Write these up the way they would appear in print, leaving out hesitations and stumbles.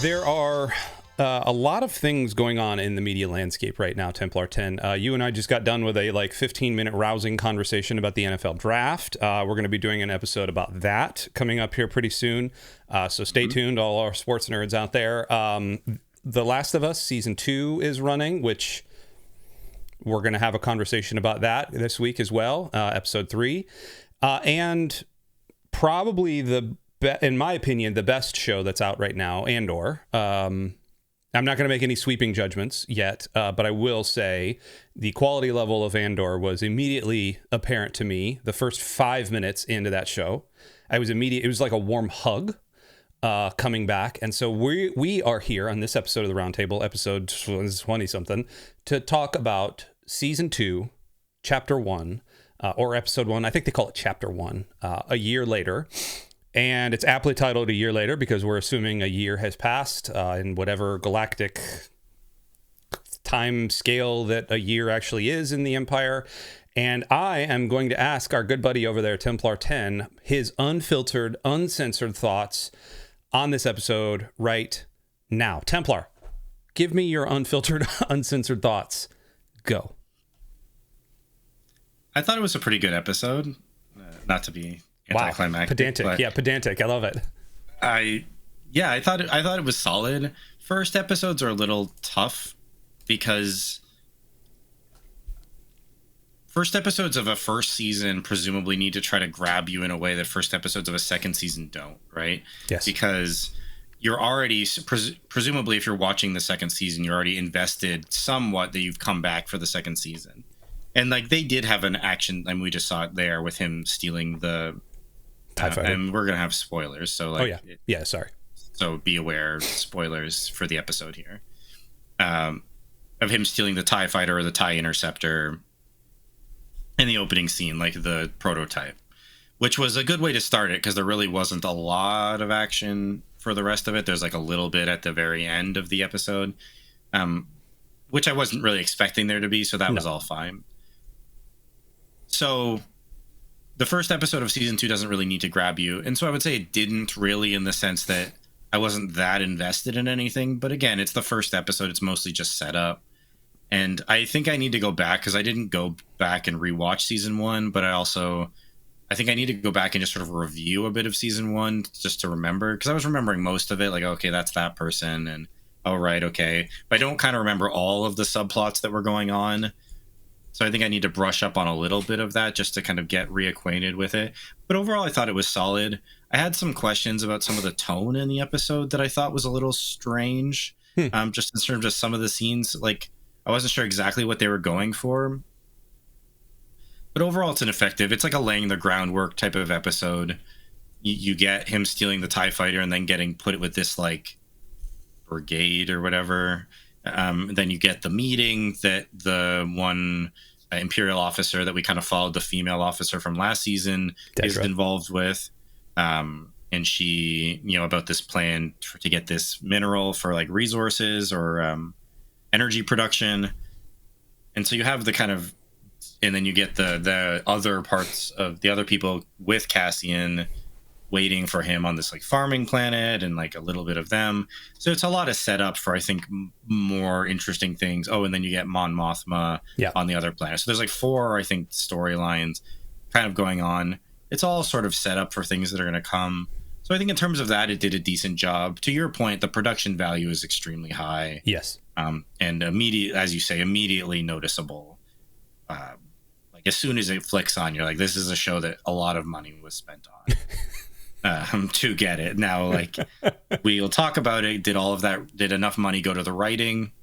There are a lot of things going on in the media landscape right now, Templar 10. You and I just got done with a 15-minute rousing conversation about the NFL draft. We're going to be doing an episode about that coming up here pretty soon. So stay tuned, all our sports nerds out there. The Last of Us Season 2 is running, which we're going to have a conversation about that this week as well, Episode 3. And probably in my opinion, the best show that's out right now, Andor. I'm not going to make any sweeping judgments yet, but I will say the quality level of Andor was immediately apparent to me the first 5 minutes into that show. It was like a warm hug coming back. And so we are here on this episode of the Roundtable, episode 20-something, to talk about Season 2, Chapter 1, or Episode 1. I think they call it Chapter 1, a year later. And it's aptly titled A Year Later because we're assuming a year has passed in whatever galactic time scale that a year actually is in the Empire. And I am going to ask our good buddy over there, Templar 10, his unfiltered, uncensored thoughts on this episode right now. Templar, give me your unfiltered, uncensored thoughts. Go. I thought it was a pretty good episode. Not to be anticlimactic. Pedantic. Yeah, pedantic. I love it. I thought it was solid. First episodes are a little tough because first episodes of a first season presumably need to try to grab you in a way that first episodes of a second season don't, right? Yes. Because you're already, presumably if you're watching the second season, you're already invested somewhat that you've come back for the second season. And they did have an action, we just saw it there with him stealing the TIE fighter. And we're going to have spoilers. So sorry. So be aware, spoilers for the episode here. Of him stealing the TIE fighter or the TIE interceptor in the opening scene, the prototype, which was a good way to start it because there really wasn't a lot of action for the rest of it. There's a little bit at the very end of the episode, which I wasn't really expecting there to be. So that was all fine. So the first episode of season 2 doesn't really need to grab you. And so I would say it didn't really, in the sense that I wasn't that invested in anything. But again, it's the first episode. It's mostly just set up. And I think I need to go back because I didn't go back and rewatch season 1. But I think I need to go back and just sort of review a bit of season 1 just to remember. Because I was remembering most of it. Okay, that's that person. And oh, right, okay. But I don't kind of remember all of the subplots that were going on. So I think I need to brush up on a little bit of that just to kind of get reacquainted with it. But overall, I thought it was solid. I had some questions about some of the tone in the episode that I thought was a little strange. Just in terms of some of the scenes, I wasn't sure exactly what they were going for. But overall, it's ineffective. It's like a laying the groundwork type of episode. You get him stealing the TIE fighter and then getting put with this brigade or whatever. Then you get the meeting that the one Imperial officer that we kind of followed, the female officer from last season, Dedra, is involved with. And she, about this plan to get this mineral for resources or energy production. And so you have the kind of, and then you get the other parts of the other people with Cassian waiting for him on this farming planet and a little bit of them. So it's a lot of setup for, I think, more interesting things. Oh, and then you get Mon Mothma on the other planet. So there's 4, I think, storylines kind of going on. It's all sort of set up for things that are going to come. So I think in terms of that, it did a decent job. To your point, the production value is extremely high. Yes. And as you say, immediately noticeable. As soon as it flicks on, you're this is a show that a lot of money was spent on. To get it. Now, we'll talk about it. Did enough money go to the writing?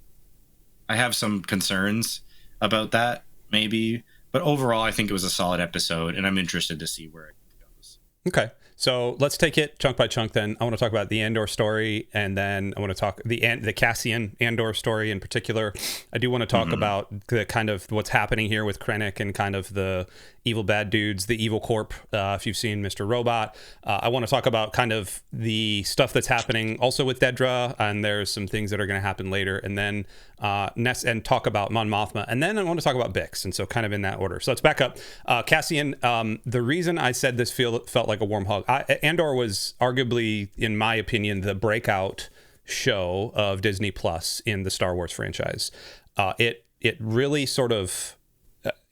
I have some concerns about that, maybe. But overall, I think it was a solid episode, and I'm interested to see where it goes. Okay. So let's take it chunk by chunk then. I want to talk about the Andor story, and then I want to talk the Cassian Andor story in particular. I do want to talk about the kind of what's happening here with Krennic and kind of the evil bad dudes, the evil corp, if you've seen Mr. Robot. I want to talk about kind of the stuff that's happening also with Dedra, and there's some things that are going to happen later, and then and talk about Mon Mothma, and then I want to talk about Bix, and so kind of in that order. So let's back up. Cassian, the reason I said this felt like a warm hug, Andor was arguably, in my opinion, the breakout show of Disney Plus in the Star Wars franchise. It really sort of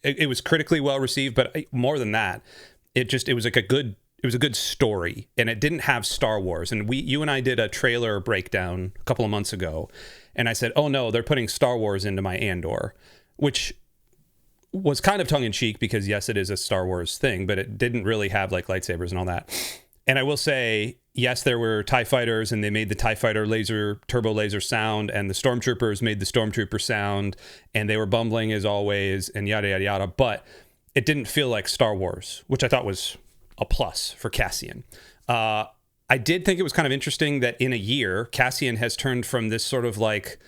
it was critically well received, but more than that, it was like a good story, and it didn't have Star Wars. And you and I did a trailer breakdown a couple of months ago, and I said, "Oh no, they're putting Star Wars into my Andor," which was kind of tongue in cheek because yes, it is a Star Wars thing, but it didn't really have like lightsabers and all that. And I will say, yes, there were TIE fighters, and they made the TIE fighter turbo laser sound, and the stormtroopers made the stormtrooper sound, and they were bumbling as always, and yada yada yada. But it didn't feel like Star Wars, which I thought was a plus for Cassian. I did think it was kind of interesting that in a year, Cassian has turned from this sort of like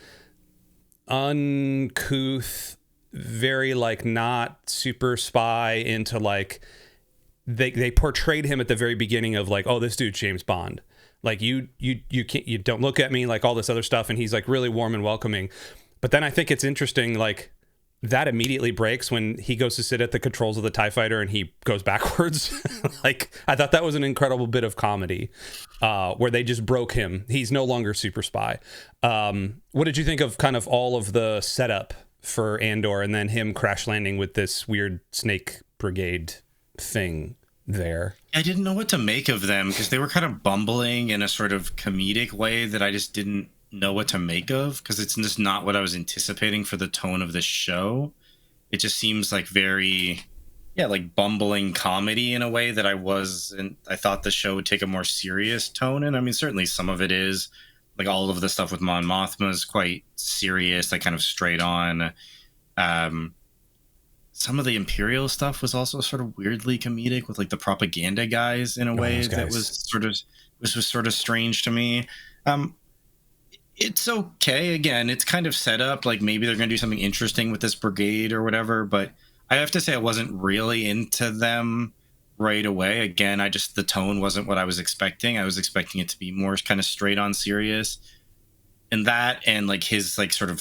uncouth, very like not super spy into like they portrayed him at the very beginning of like, oh, this dude's James Bond. Like you can't, you don't look at me, like all this other stuff, and he's like really warm and welcoming. But then I think it's interesting, like that immediately breaks when he goes to sit at the controls of the TIE fighter and he goes backwards. Like I thought that was an incredible bit of comedy where they just broke him. He's no longer super spy. What did you think of kind of all of the setup for Andor and then him crash landing with this weird snake brigade thing there? I didn't know what to make of them because they were kind of bumbling in a sort of comedic way that I just didn't know what to make of, because it's just not what I was anticipating for the tone of the show. It just seems like very, like bumbling comedy in a way that I thought the show would take a more serious tone. And I mean, certainly some of it is, like all of the stuff with Mon Mothma is quite serious, like kind of straight on. Some of the Imperial stuff was also sort of weirdly comedic with like the propaganda guys in a way that was sort of strange to me. It's okay. Again, it's kind of set up like maybe they're going to do something interesting with this brigade or whatever, but I have to say I wasn't really into them right away. Again, the tone wasn't what I was expecting. I was expecting it to be more kind of straight on serious. And that, and like his like sort of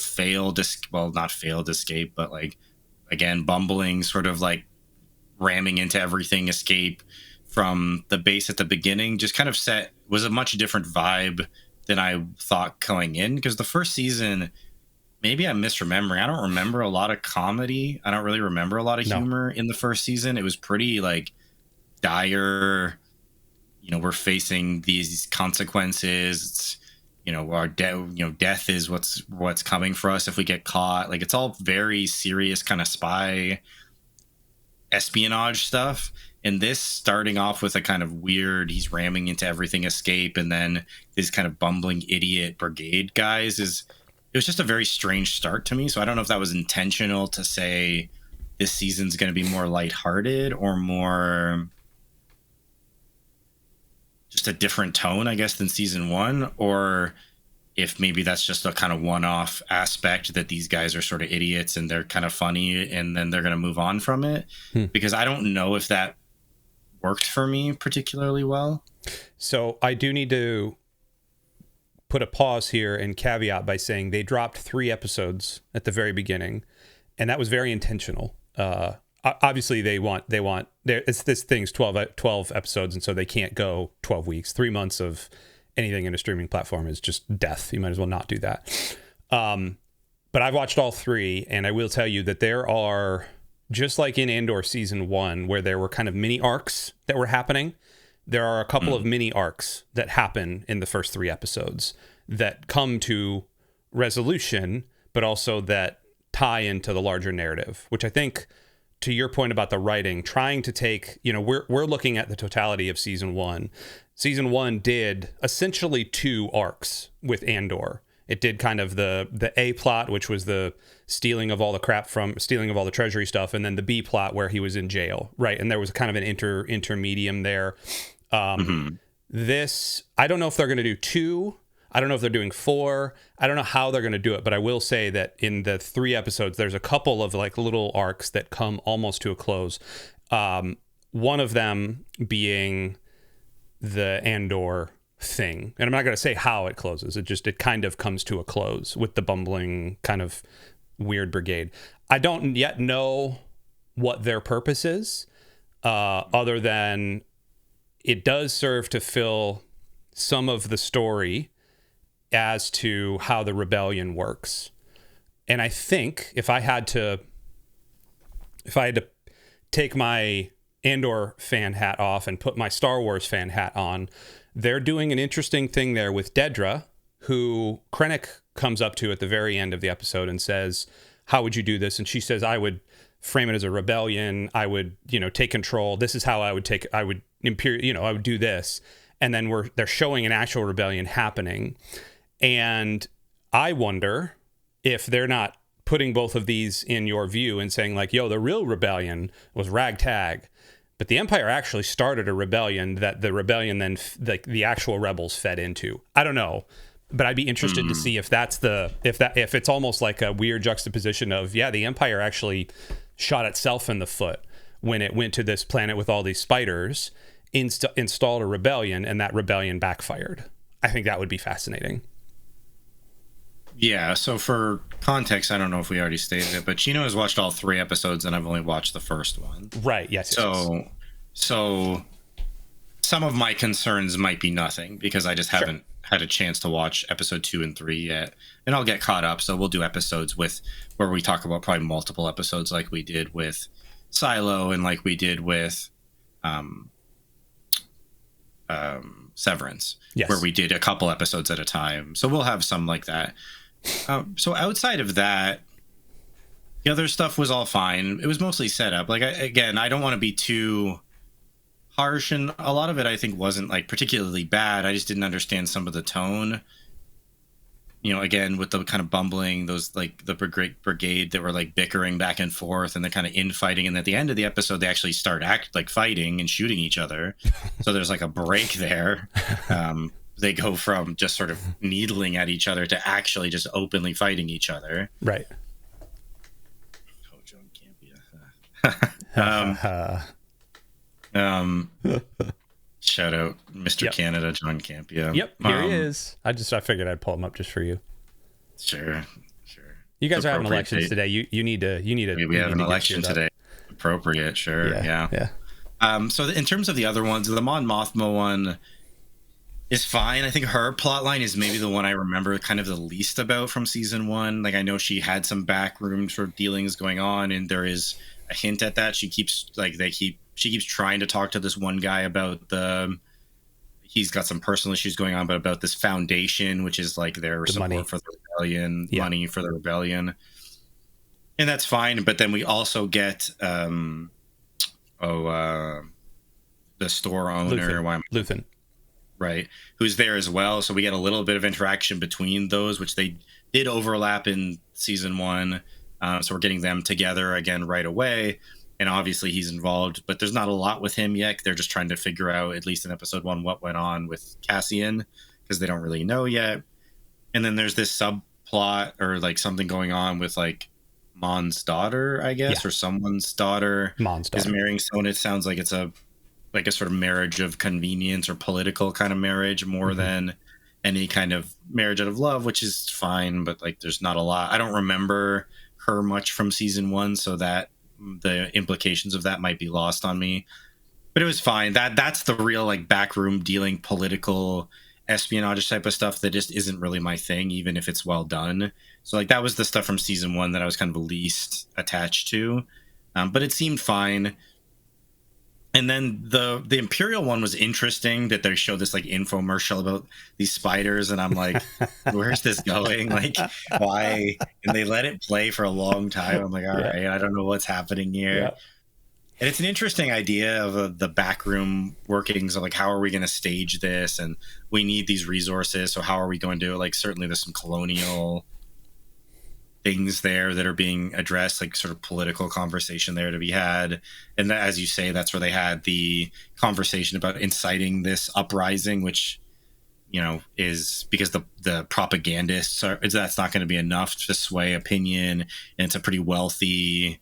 not failed escape, but like, again, bumbling, sort of like ramming into everything escape from the base at the beginning just kind of was a much different vibe than I thought going in. Because the first season, maybe I'm misremembering, I don't remember a lot of comedy. I don't really remember a lot of humor in the first season. It was pretty like dire, we're facing these consequences. It's, our death is what's coming for us if we get caught. Like it's all very serious kind of spy espionage stuff. And this starting off with a kind of weird, he's ramming into everything escape, and then this kind of bumbling idiot brigade guys it was just a very strange start to me. So I don't know if that was intentional to say this season's going to be more lighthearted or more just a different tone, I guess, than season one, or if maybe that's just a kind of one-off aspect that these guys are sort of idiots and they're kind of funny and then they're going to move on from it. Because I don't know if that worked for me particularly well. So I do need to put a pause here and caveat by saying they dropped 3 episodes at the very beginning, and that was very intentional. Obviously this thing's 12 episodes, and so they can't go 12 weeks. 3 months of anything in a streaming platform is just death. You might as well not do that. But I've watched all 3, and I will tell you that there are, just like in Andor season 1, where there were kind of mini arcs that were happening, there are a couple of mini arcs that happen in the first 3 episodes that come to resolution, but also that tie into the larger narrative, which I think, to your point about the writing, trying to take, we're looking at the totality of season 1. Season 1 did essentially 2 arcs with Andor. It did kind of the A plot, which was the stealing of all the treasury stuff, and then the B plot where he was in jail, right? And there was kind of an intermedium there. This, I don't know if they're going to do 2. I don't know if they're doing 4. I don't know how they're going to do it, but I will say that in the 3 episodes, there's a couple of like little arcs that come almost to a close. One of them being the Andor thing, and I'm not going to say how it closes. It kind of comes to a close with the bumbling kind of weird brigade. I don't yet know what their purpose is, other than it does serve to fill some of the story as to how the rebellion works. And I think if I had to take my Andor fan hat off and put my Star Wars fan hat on, they're doing an interesting thing there with Dedra, who Krennic comes up to at the very end of the episode and says, how would you do this? And she says, I would frame it as a rebellion. I would, take control. This is how I would do this. And then they're showing an actual rebellion happening. And I wonder if they're not putting both of these in your view and saying like, yo, the real rebellion was ragtag, but the Empire actually started a rebellion that the rebellion then the actual rebels fed into. I don't know, but I'd be interested to see if if it's almost like a weird juxtaposition of, the Empire actually shot itself in the foot when it went to this planet with all these spiders, installed a rebellion, and that rebellion backfired. I think that would be fascinating. Yeah, so for context, I don't know if we already stated it, but Chino has watched all 3 episodes, and I've only watched the first one. Right, yes. So some of my concerns might be nothing, because I just haven't had a chance to watch episode 2 and 3 yet. And I'll get caught up, so we'll do episodes where we talk about probably multiple episodes like we did with Silo and like we did with Severance, where we did a couple episodes at a time. So we'll have some like that. So outside of that, the other stuff was all fine. It was mostly set up. Like, I don't want to be too harsh, and a lot of it I think wasn't like particularly bad. I just didn't understand some of the tone. Again, with the kind of bumbling, those like the brigade that were like bickering back and forth, and they're kind of infighting, and at the end of the episode they actually start fighting and shooting each other. So there's like a break there. They go from just sort of needling at each other to actually just openly fighting each other. Right. Oh, John Campia. Shout out Mr. Canada, John Campia. Yep, here he is. I figured I'd pull him up just for you. Sure. You guys are having elections today. You need to. We have an election today. Appropriate, sure. Yeah. So in terms of the other ones, the Mon Mothma one is fine. I think her plotline is maybe the one I remember kind of the least about from season 1. Like, I know she had some backroom sort of dealings going on, and there is a hint at that. She keeps trying to talk to this one guy about he's got some personal issues going on, but about this foundation, which is like their support money for the rebellion, money for the rebellion. And that's fine. But then we also get, the store owner. Luthen. Right. Who's there as well. So we get a little bit of interaction between those, which they did overlap in season 1. So we're getting them together again right away. And obviously he's involved, but there's not a lot with him yet. They're just trying to figure out, at least in episode 1, what went on with Cassian, because they don't really know yet. And then there's this subplot or like something going on with like Mon's daughter, I guess, or someone's daughter. Mon's daughter is marrying someone. It sounds like it's a sort of marriage of convenience or political kind of marriage more than any kind of marriage out of love, which is fine. But like, there's not a lot. I don't remember her much from season 1, so that the implications of that might be lost on me. But it was fine. That's the real like backroom dealing, political espionage type of stuff that just isn't really my thing, even if it's well done. So like, that was the stuff from season 1 that I was kind of the least attached to, but it seemed fine. And then the Imperial one was interesting, that they showed this like infomercial about these spiders, and I'm like, where's this going? Like, why? And they let it play for a long time. I'm like, all right, I don't know what's happening here. Yeah. And it's an interesting idea of the backroom workings of like, how are we going to stage this? And we need these resources, so how are we going to do it? Like, certainly there's some colonial things there that are being addressed, like sort of political conversation there to be had. And that, as you say, that's where they had the conversation about inciting this uprising, which, is because the propagandists that's not going to be enough to sway opinion, and it's a pretty wealthy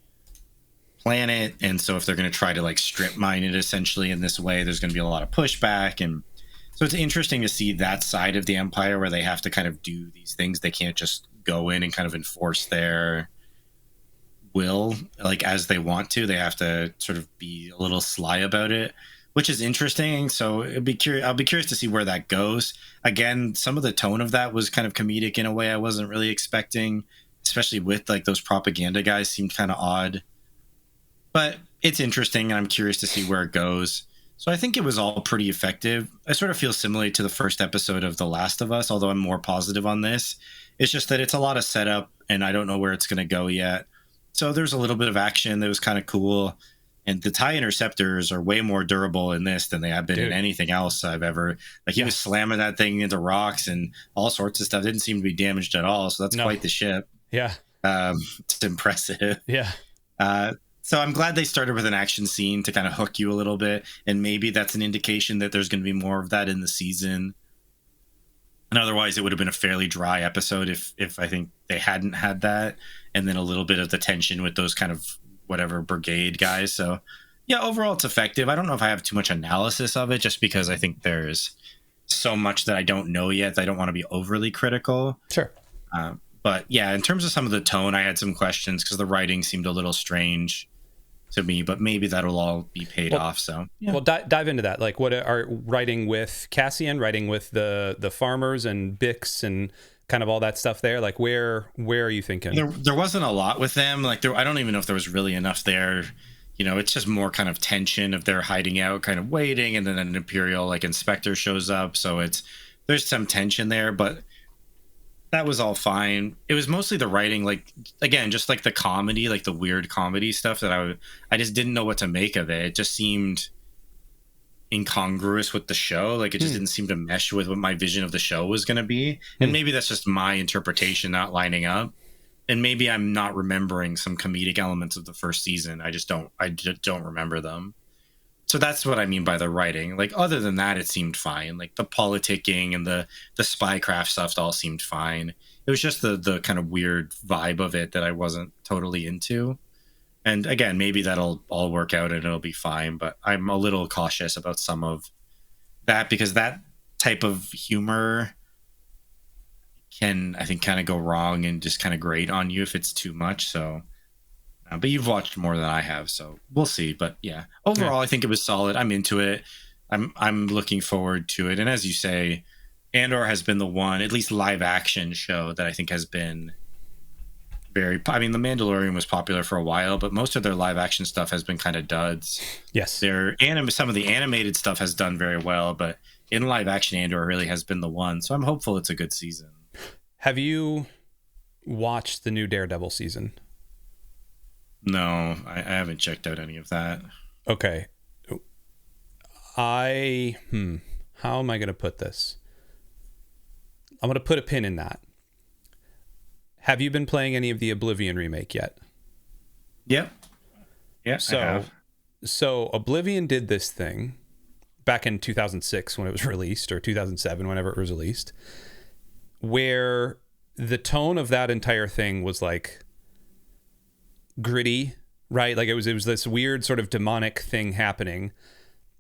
planet, and so if they're going to try to like strip mine it essentially in this way, there's going to be a lot of pushback. And so it's interesting to see that side of the Empire where they have to kind of do these things. They can't just go in and kind of enforce their will like as they want to. They have to sort of be a little sly about it, which is interesting. So I'll be curious to see where that goes. Again, some of the tone of that was kind of comedic in a way I wasn't really expecting, especially with like those propaganda guys seemed kind of odd. But it's interesting, and I'm curious to see where it goes. So I think it was all pretty effective. I sort of feel similar to the first episode of The Last of Us, although I'm more positive on this. It's just that it's a lot of setup, and I don't know where it's going to go yet. So there's a little bit of action that was kind of cool. And the TIE interceptors are way more durable in this than they have been in anything else I've ever. Like he was slamming that thing into rocks and all sorts of stuff. Didn't seem to be damaged at all. So that's quite the ship. Yeah. It's impressive. Yeah. So I'm glad they started with an action scene to kind of hook you a little bit. And maybe that's an indication that there's going to be more of that in the season. And otherwise, it would have been a fairly dry episode if I think they hadn't had that. And then a little bit of the tension with those kind of whatever brigade guys. So yeah, overall it's effective. I don't know if I have too much analysis of it just because I think there's so much that I don't know yet. I don't want to be overly critical. Sure. But yeah, in terms of some of the tone, I had some questions because the writing seemed a little strange to me, but maybe that'll all be paid off. So yeah. Well, dive into that. Like what are writing with Cassian, writing with the farmers and Bix and kind of all that stuff there, like where are you thinking? There wasn't a lot with them. Like I don't even know if there was really enough there. You know, it's just more kind of tension of they're hiding out, kind of waiting, and then an Imperial like inspector shows up. So there's some tension there, but that was all fine. It was mostly the writing, like again, just like the comedy, like the weird comedy stuff that I just didn't know what to make of it. It just seemed incongruous with the show. Like it just didn't seem to mesh with what my vision of the show was going to be. And maybe that's just my interpretation not lining up. And maybe I'm not remembering some comedic elements of the first season. I just don't remember them. So that's what I mean by the writing. Like other than that, it seemed fine. Like the politicking and the spycraft stuff all seemed fine. It was just the kind of weird vibe of it that I wasn't totally into. And again, maybe that'll all work out and it'll be fine. But I'm a little cautious about some of that because that type of humor can, I think, kind of go wrong and just kind of grate on you if it's too much. So, but you've watched more than I have, so we'll see. But yeah, overall, I think it was solid. I'm into it. I'm looking forward to it. And as you say, Andor has been the one, at least live action show that I think has been I mean, The Mandalorian was popular for a while, but most of their live action stuff has been kind of duds. Yes. Some of the animated stuff has done very well, but in live action, Andor really has been the one. So I'm hopeful it's a good season. Have you watched the new Daredevil season? No, I haven't checked out any of that. Okay. How am I going to put this? I'm going to put a pin in that. Have you been playing any of the Oblivion remake yet? Yep. Yeah, I have. So Oblivion did this thing back in 2006 when it was released, or 2007, whenever it was released, where the tone of that entire thing was like gritty, right? Like it was this weird sort of demonic thing happening.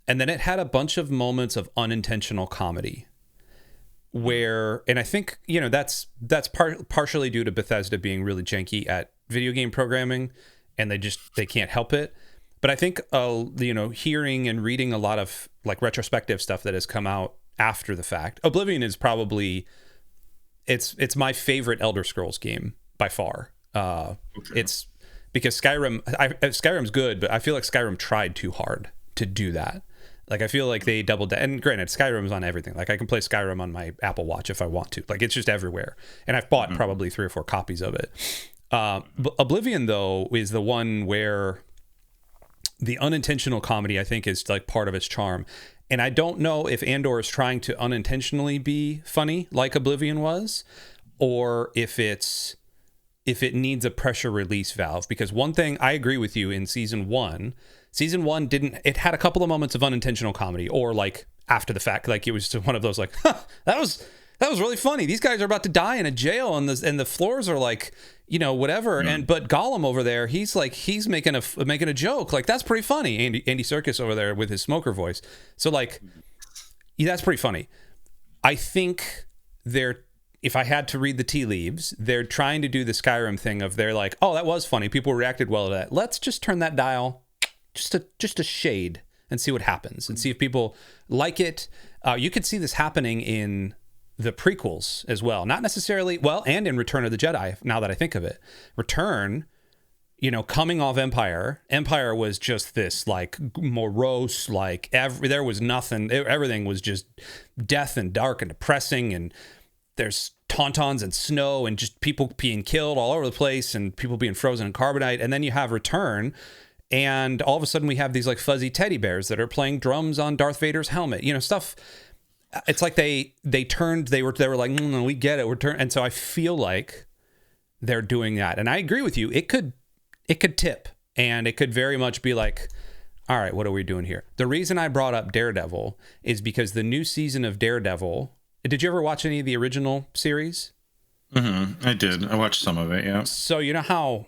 And then it had a bunch of moments of unintentional comedy where, and I think, you know, that's partially due to Bethesda being really janky at video game programming, and they can't help it. But I think, you know, hearing and reading a lot of like retrospective stuff that has come out after the fact, Oblivion is probably, it's my favorite Elder Scrolls game by far. Okay. It's because Skyrim's good, but I feel like Skyrim tried too hard to do that. Like, I feel like they doubled down. And granted, Skyrim's on everything. Like, I can play Skyrim on my Apple Watch if I want to. Like, it's just everywhere. And I've bought probably 3 or 4 copies of it. But Oblivion, though, is the one where the unintentional comedy, I think, is like part of its charm. And I don't know if Andor is trying to unintentionally be funny like Oblivion was, or if it needs a pressure release valve. Because one thing I agree with you in season one it had a couple of moments of unintentional comedy, or like after the fact, like it was just one of those like, that was really funny. These guys are about to die in a jail, and the floors are like, you know, whatever. But Gollum over there, he's making a joke. Like, that's pretty funny. Andy Serkis over there with his smoker voice. So like, yeah, that's pretty funny. I think if I had to read the tea leaves, they're trying to do the Skyrim thing of they're like, oh, that was funny. People reacted well to that. Let's just turn that dial just a shade and see what happens and see if people like it. You could see this happening in the prequels as well. Not necessarily, well, and in Return of the Jedi, now that I think of it. Return, coming off Empire was just this like morose, like there was nothing, everything was just death and dark and depressing, and there's tauntauns and snow and just people being killed all over the place and people being frozen in carbonite. And then you have Return, and all of a sudden we have these like fuzzy teddy bears that are playing drums on Darth Vader's helmet, stuff. It's like they were like, no, we get it. And so I feel like they're doing that. And I agree with you. It could tip, and it could very much be like, all right, what are we doing here? The reason I brought up Daredevil is because the new season of Daredevil, did you ever watch any of the original series? I did. I watched some of it, yeah. So you know how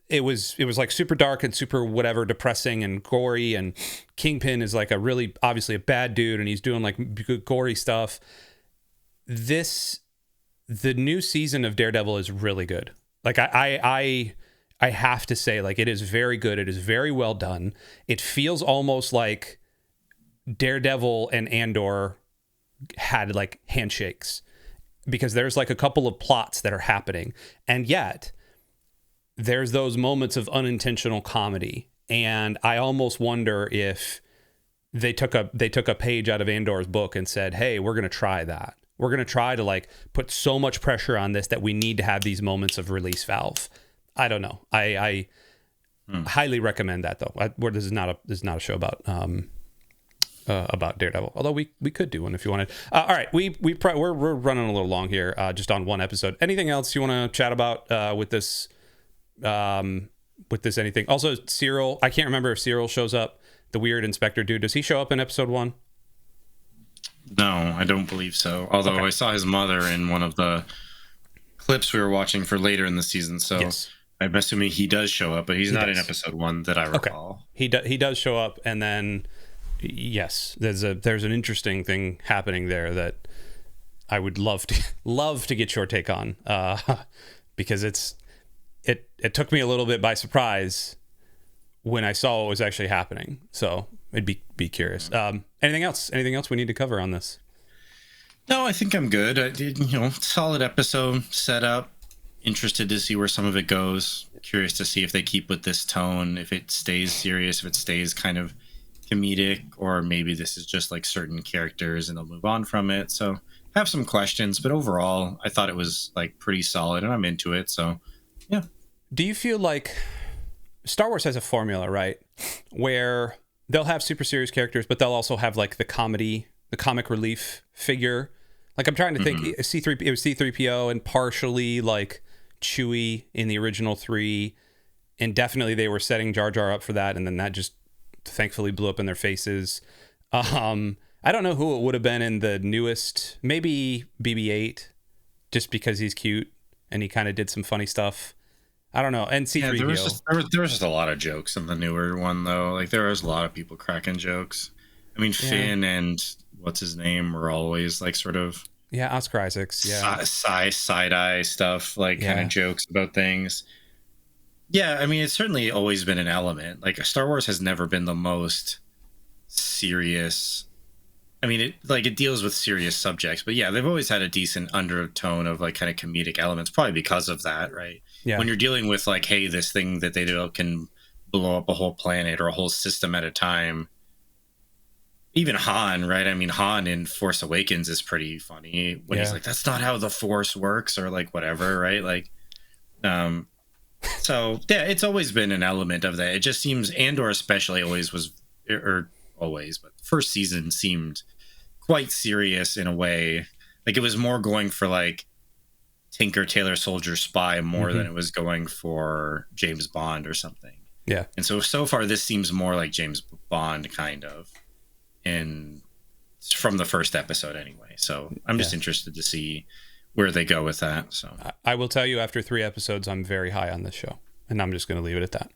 it was like super dark and super whatever, depressing and gory, and Kingpin is like obviously a bad dude, and he's doing like good gory stuff. The new season of Daredevil is really good. Like I have to say, like, it is very good. It is very well done. It feels almost like Daredevil and Andor had like handshakes, because there's like a couple of plots that are happening, and yet there's those moments of unintentional comedy. And I almost wonder if they took a page out of Andor's book and said, hey, we're going to try that. We're going to try to like put so much pressure on this that we need to have these moments of release valve. I don't know. I highly recommend that, though. This is not a show about Daredevil, although we could do one if you wanted. All right, we're running a little long here, just on one episode. Anything else you want to chat about with this? Anything? Also, Cyril. I can't remember if Cyril shows up. The weird inspector dude. Does he show up in episode 1? No, I don't believe so. Although I saw his mother in one of the clips we were watching for later in the season, so yes. I'm assuming he does show up, but he's not in episode 1 that I recall. Okay. He does show up, and then yes, there's an interesting thing happening there that I would love to get your take on, because it took me a little bit by surprise when I saw what was actually happening. So I'd be curious. Anything else we need to cover on this? No, I think I'm good. I did, solid episode set up. Interested to see where some of it goes. Curious to see if they keep with this tone, if it stays serious, if it stays kind of comedic, or maybe this is just like certain characters and they'll move on from it. So I have some questions, but overall I thought it was like pretty solid, and I'm into it. So yeah. Do you feel like Star Wars has a formula, right, where they'll have super serious characters, but they'll also have like the comic relief figure? Like, I'm trying to think. It was C-3PO and partially like Chewie in the original 3, and definitely they were setting Jar Jar up for that, and then that just thankfully blew up in their faces. I don't know who it would have been in the newest, maybe BB-8, just because he's cute and he kind of did some funny stuff. I don't know. And C-3PO. Yeah, there was just a lot of jokes in the newer one, though. Like, there was a lot of people cracking jokes. I mean, Finn and what's his name were always like sort of Oscar Isaacs, side eye stuff, like kind of jokes about things. Yeah, I mean, it's certainly always been an element. Like, Star Wars has never been the most serious. I mean, it deals with serious subjects, but yeah, they've always had a decent undertone of like kind of comedic elements, probably because of that, right? Yeah. When you're dealing with like, hey, this thing that they do can blow up a whole planet or a whole system at a time. Even Han, right? I mean, Han in Force Awakens is pretty funny when he's like, that's not how the Force works, or like whatever, right? Like, so yeah, it's always been an element of that. It just seems Andor especially but first season seemed quite serious in a way. Like, it was more going for like Tinker, Tailor, Soldier, Spy more than it was going for James Bond or something. Yeah. And so far this seems more like James Bond kind of, and from the first episode anyway. So I'm just interested to see where they go with that. So I will tell you, after 3 episodes, I'm very high on this show, and I'm just going to leave it at that.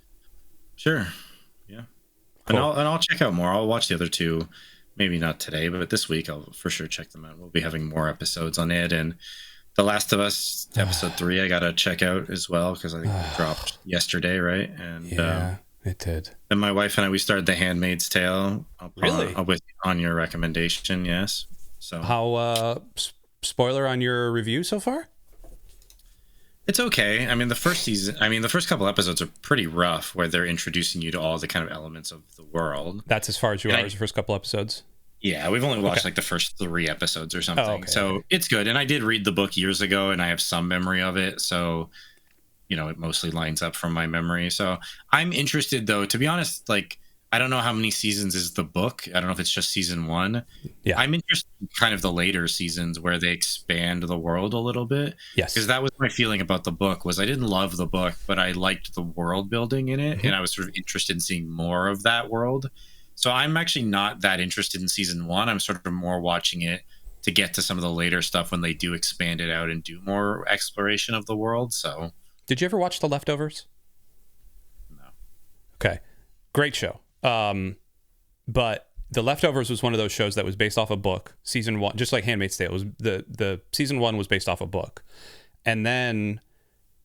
Sure. Yeah. Cool. And I'll check out more. I'll watch the other 2, maybe not today, but this week I'll for sure check them out. We'll be having more episodes on it, and The Last of Us episode 3 I got to check out as well, because I think it dropped yesterday, right? And It did. And my wife and I, we started The Handmaid's Tale. Really? On your recommendation, yes. So How, spoiler on your review so far? it's okay. I mean, the first couple episodes are pretty rough, where they're introducing you to all the kind of elements of the world. That's as far as you are as the first couple episodes? Yeah, we've only watched like the first 3 episodes or something. Oh, okay. So it's good. And I did read the book years ago, and I have some memory of it. So, it mostly lines up from my memory. So I'm interested, though, to be honest. Like, I don't know how many seasons is the book. I don't know if it's just season 1. Yeah. I'm interested in kind of the later seasons where they expand the world a little bit. Yes. Because that was my feeling about the book. Was I didn't love the book, but I liked the world building in it, and I was sort of interested in seeing more of that world. So I'm actually not that interested in season 1. I'm sort of more watching it to get to some of the later stuff when they do expand it out and do more exploration of the world. So, did you ever watch The Leftovers? No. Okay, great show. But The Leftovers was one of those shows that was based off a book. Season 1, just like Handmaid's Tale, was the season 1 was based off a book, and then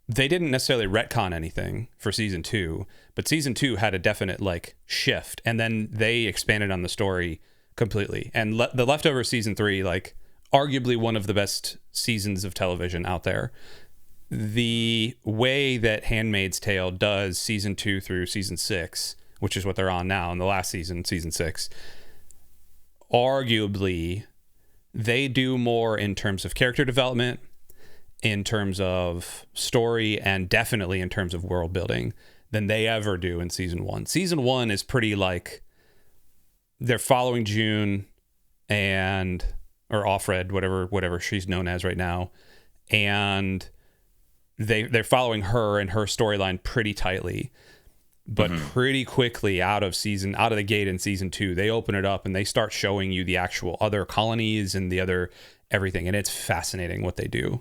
they didn't necessarily retcon anything for season 2, but season 2 had a definite like shift, and then they expanded on the story completely. And The Leftovers season 3, like arguably one of the best seasons of television out there. The way that Handmaid's Tale does season 2 through season 6, which is what they're on now in the last season, season 6, arguably they do more in terms of character development, in terms of story, and definitely in terms of world building than they ever do in season 1. Season 1 is pretty like they're following June or Offred, whatever she's known as right now, and they're following her and her storyline pretty tightly. But pretty quickly out of the gate in season 2, they open it up and they start showing you the actual other colonies and the other everything, and it's fascinating what they do.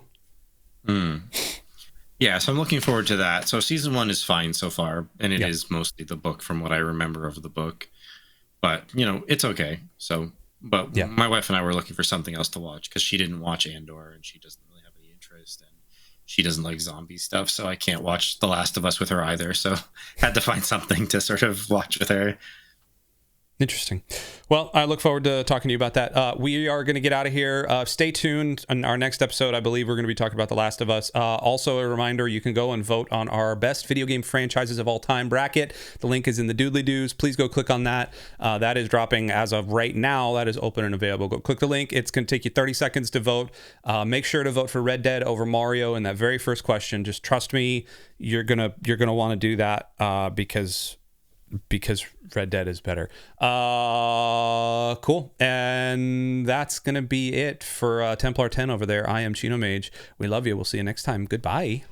Yeah, so I'm looking forward to that. So season 1 is fine so far, and it is mostly the book from what I remember of the book. But, it's okay. So, but my wife and I were looking for something else to watch because she didn't watch Andor and she doesn't really have any interest, and she doesn't like zombie stuff, so I can't watch The Last of Us with her either. So had to find something to sort of watch with her. Interesting. Well, I look forward to talking to you about that. We are going to get out of here. Stay tuned. On our next episode, I believe we're going to be talking about The Last of Us. Also, a reminder, you can go and vote on our best video game franchises of all time bracket. The link is in the doodly-doos. Please go click on that. That is dropping as of right now. That is open and available. Go click the link. It's going to take you 30 seconds to vote. Make sure to vote for Red Dead over Mario in that very first question. Just trust me, you're gonna want to do that because Red Dead is better. Cool. And that's going to be it for Templar 10 over there. I am Chino Mage. We love you. We'll see you next time. Goodbye.